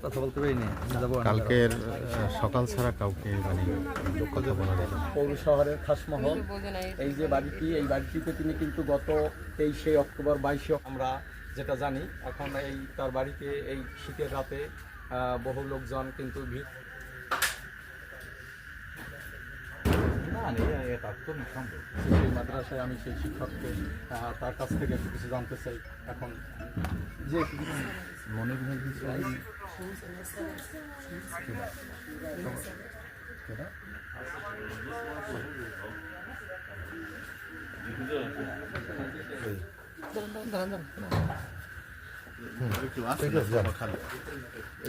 কথা বলতে পারিনি। কালকের সকাল ছাড়া কাউকে মানে কথা বলা যায় না। পৌর শহরের খাসমহল এই যে বাড়িটি, এই বাড়িটিতে তিনি কিন্তু গত 23শে অক্টোবর 22শে আমরা যেটা জানি এখন এই তার বাড়িতে এই শীতের রাতে বহু লোকজন কিন্তু ভিড়। সেই মাদ্রাসায় আমি সেই শিক্ষককে তার কাছ থেকে একটু কিছু জানতে চাই। এখন যে মনে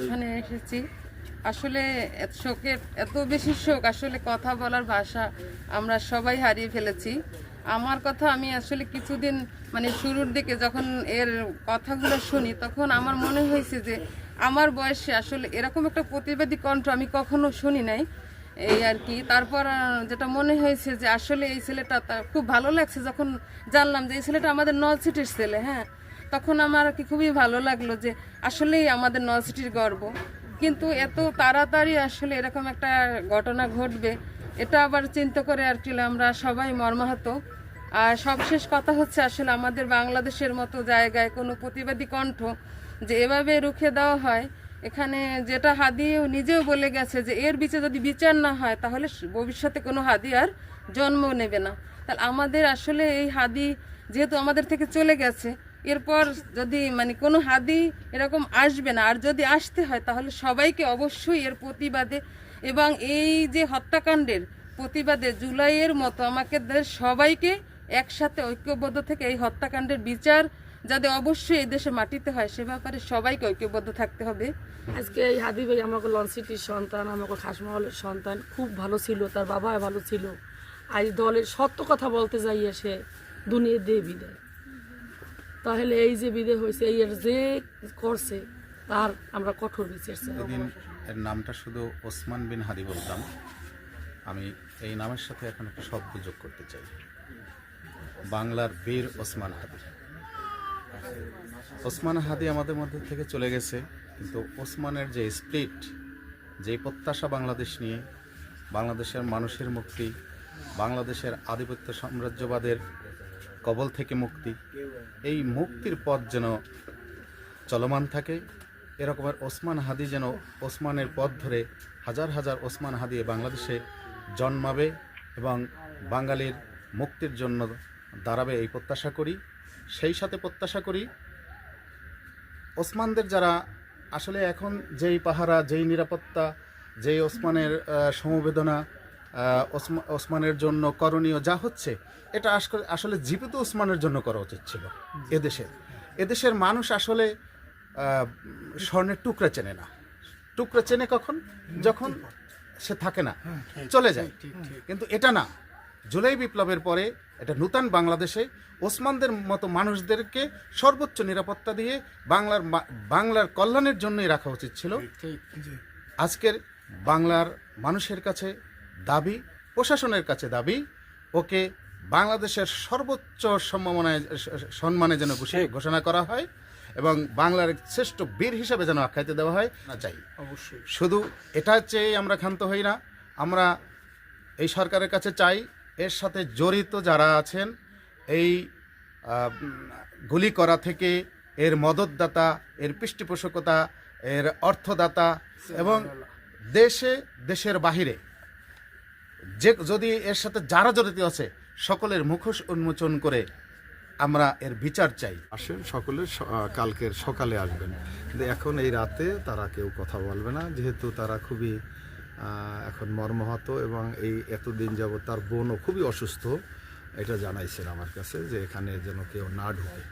এখানে এসেছি আসলে শোকের এত বেশি শোক, আসলে কথা বলার ভাষা আমরা সবাই হারিয়ে ফেলেছি। আমার কথা আমি আসলে কিছুদিন মানে শুরুর দিকে যখন এর কথাগুলো শুনি তখন আমার মনে হয়েছে যে আমার বয়সে আসলে এরকম একটা প্রতিবাদী কণ্ঠ আমি কখনো শুনি নাই, এই আর কি। তারপর যেটা মনে হয়েছে যে আসলে এই ছেলেটা খুব ভালো লাগছে যখন জানলাম যে এই ছেলেটা আমাদের নলছিটির ছেলে। হ্যাঁ, তখন আমার আর কি খুবই ভালো লাগলো যে আসলেই আমাদের নলছিটির গর্ব। কিন্তু এত তাড়াতাড়ি আসলে এরকম একটা ঘটনা ঘটবে এটা আবার চিন্তা করে আর কি আমরা সবাই মর্মাহত। আর সবশেষ কথা হচ্ছে আসলে আমাদের বাংলাদেশের মতো জায়গায় কোনো প্রতিবাদী কণ্ঠ যে এভাবে রুখে দেওয়া হয়, এখানে যেটা হাদিও নিজেও বলে গেছে যে এর যদি বিচার না হয় তাহলে ভবিষ্যতে কোনো হাদি আর জন্ম নেবে না। তাহলে আমাদের আসলে এই হাদি যেহেতু আমাদের থেকে চলে গেছে, এরপর যদি মানে কোনো হাদি এরকম আসবে না, আর যদি আসতে হয় তাহলে সবাইকে অবশ্যই এর প্রতিবাদে এবং এই যে হত্যাকাণ্ডের প্রতিবাদে জুলাইয়ের মতো আমাকে সবাইকে একসাথে ঐক্যবদ্ধ থেকে এই হত্যাকাণ্ডের বিচার যাতে অবশ্যই এই দেশে মাটিতে হয় সে ব্যাপারে সবাইকে ঐক্যবদ্ধ থাকতে হবে। আজকে এই হাদি ভাই আমাকে লঞ্চসিটির সন্তান, আমাকে খাসমহলের সন্তান, খুব ভালো ছিল, তার বাবা ভালো ছিল। আজ দলের সত্য কথা বলতে যাই সে দুনিয়া দিয়ে বিদায়। তাহলে এই যে বিদায় হয়েছে এই এর যে করছে তার আমরা কঠোর বিচার চাই। এদিন এর নামটা শুধু ওসমান বিন হাদি বলতাম, আমি এই নামের সাথে এখন একটা শব্দ যোগ করতে চাই, বাংলার বীর ওসমান হাদি। ওসমান হাদি আমাদের মধ্যে থেকে চলে গেছে, কিন্তু ওসমানের যে স্পিরিট, যে প্রত্যাশা বাংলাদেশ নিয়ে, বাংলাদেশের মানুষের মুক্তি, বাংলাদেশের আধিপত্য সাম্রাজ্যবাদের কবল থেকে মুক্তি, এই মুক্তির পথ যেন চলমান থাকে, এরকমের ওসমান হাদি যেন ওসমানের পথ ধরে হাজার হাজার ওসমান হাদি বাংলাদেশে জন্মাবে এবং বাঙালির মুক্তির জন্য দাঁড়াবে, এই প্রত্যাশা করি। সেই সাথে প্রত্যাশা করি ওসমানদের যারা আসলে এখন যেই পাহারা, যেই নিরাপত্তা, যেই ওসমানের সমবেদনা, ওসমানের জন্য করণীয় যা হচ্ছে, এটা আসলে জীবিত ওসমানের জন্য করা উচিত ছিল। এদেশের মানুষ আসলে স্বর্ণের টুকরা চেনে না। টুকরা চেনে কখন? যখন সে থাকে না, চলে যায়। কিন্তু এটা না, জুলাই বিপ্লবের পরে এটা নূতন বাংলাদেশে ওসমানদের মতো মানুষদেরকে সর্বোচ্চ নিরাপত্তা দিয়ে বাংলার কল্যাণের জন্যই রাখা উচিত ছিল। আজকের বাংলার মানুষের কাছে দাবি, প্রশাসনের কাছে দাবি, ওকে বাংলাদেশের সর্বোচ্চ সম্মানে যেন ঘোষণা করা হয় এবং বাংলার শ্রেষ্ঠ বীর হিসেবে যেন আখ্যায়িত দেওয়া হয় না চাই। অবশ্যই শুধু এটা চেয়ে আমরা ক্ষান্ত হই না, আমরা এই সরকারের কাছে চাই এর সাথে জড়িত যারা আছেন, এই গুলি করা থেকে এর মদতদাতা, এর পৃষ্ঠপোষকতা, এর অর্থদাতা এবং দেশের বাহিরে যদি এর সাথে যারা জড়িত আছে সকলের মুখোশ উন্মোচন করে আমরা এর বিচার চাই। আসেন সকলে কালকের সকালে আসবেন, কিন্তু এখন এই রাতে তারা কেউ কথা বলবে না, যেহেতু তারা খুবই এখন মর্মাহত এবং এই এতদিন যাবত তার বোনও খুবই অসুস্থ। এটা জানাইছেন আমার কাছে যে এখানে যেন কেউ না ঢুকে।